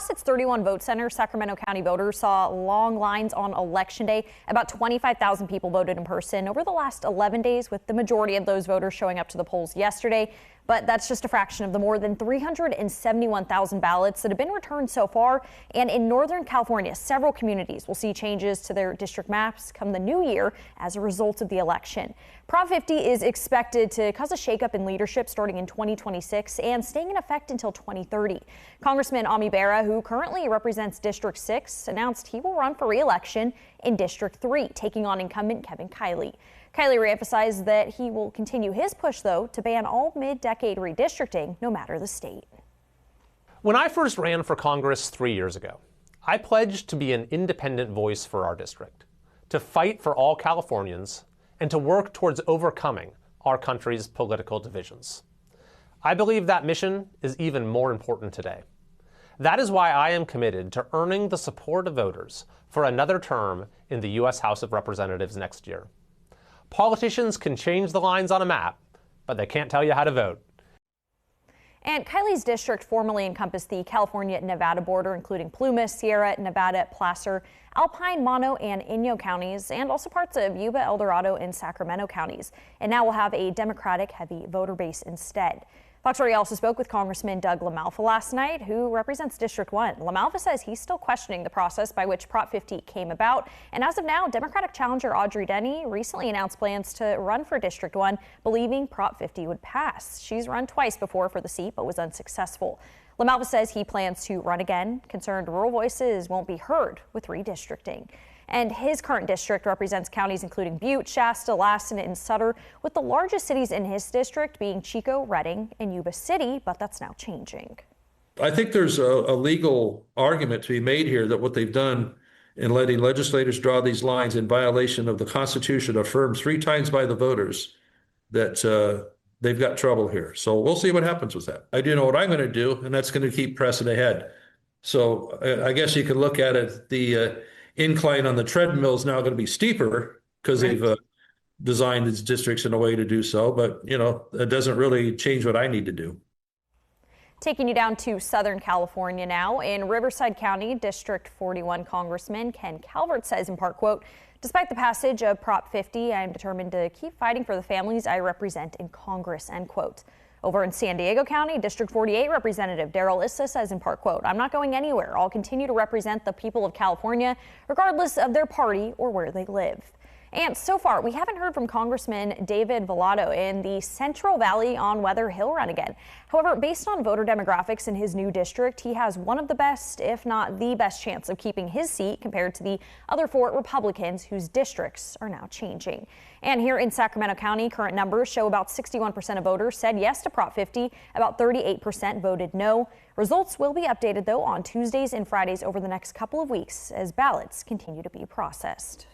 across its 31 vote centers, Sacramento County voters saw long lines on Election Day. About 25,000 people voted in person over the last 11 days, with the majority of those voters showing up to the polls yesterday. But that's just a fraction of the more than 371,000 ballots that have been returned so far. And in Northern California, several communities will see changes to their district maps come the new year as a result of the election. Prop 50 is expected to cause a shakeup in leadership starting in 2026 and staying in effect until 2030. Congressman Ami Bera, who currently represents District 6, announced he will run for re-election in District 3, taking on incumbent Kevin Kiley. Kiley reemphasized that he will continue his push, though, to ban all mid-decade redistricting, no matter the state. When I first ran for Congress 3 years ago, I pledged to be an independent voice for our district, to fight for all Californians, and to work towards overcoming our country's political divisions. I believe that mission is even more important today. That is why I am committed to earning the support of voters for another term in the U.S. House of Representatives next year. Politicians can change the lines on a map, but they can't tell you how to vote. And Kiley's district formerly encompassed the California-Nevada border, including Plumas, Sierra, Nevada, Placer, Alpine, Mono, and Inyo counties, and also parts of Yuba, El Dorado, and Sacramento counties. And now will have a Democratic-heavy voter base instead. Fox 40 also spoke with Congressman Doug LaMalfa last night, who represents District 1. LaMalfa says he's still questioning the process by which Prop 50 came about. And as of now, Democratic challenger Audrey Denny recently announced plans to run for District 1, believing Prop 50 would pass. She's run twice before for the seat, but was unsuccessful. LaMalfa says he plans to run again. Concerned rural voices won't be heard with redistricting. And his current district represents counties including Butte, Shasta, Lassen, and Sutter, with the largest cities in his district being Chico, Redding, and Yuba City, but that's now changing. I think there's a legal argument to be made here that what they've done in letting legislators draw these lines in violation of the Constitution, affirmed 3 times by the voters, that they've got trouble here. So we'll see what happens with that. I do know what I'm going to do, and that's going to keep pressing ahead. So I guess you can look at it, the incline on the treadmill is now going to be steeper because they've designed these districts in a way to do so. But, you know, it doesn't really change what I need to do. Taking you down to Southern California now. In Riverside County, District 41 Congressman Ken Calvert says in part, quote, "Despite the passage of Prop 50, I am determined to keep fighting for the families I represent in Congress," end quote. Over in San Diego County, District 48 Representative Darrell Issa says in part, quote, "I'm not going anywhere. I'll continue to represent the people of California, regardless of their party or where they live." And so far, we haven't heard from Congressman David Vallado in the Central Valley on whether he'll run again. However, based on voter demographics in his new district, he has one of the best, if not the best chance of keeping his seat compared to the other 4 Republicans whose districts are now changing. And here in Sacramento County, current numbers show about 61% of voters said yes to Prop 50, about 38% voted no. Results will be updated, though, on Tuesdays and Fridays over the next couple of weeks as ballots continue to be processed.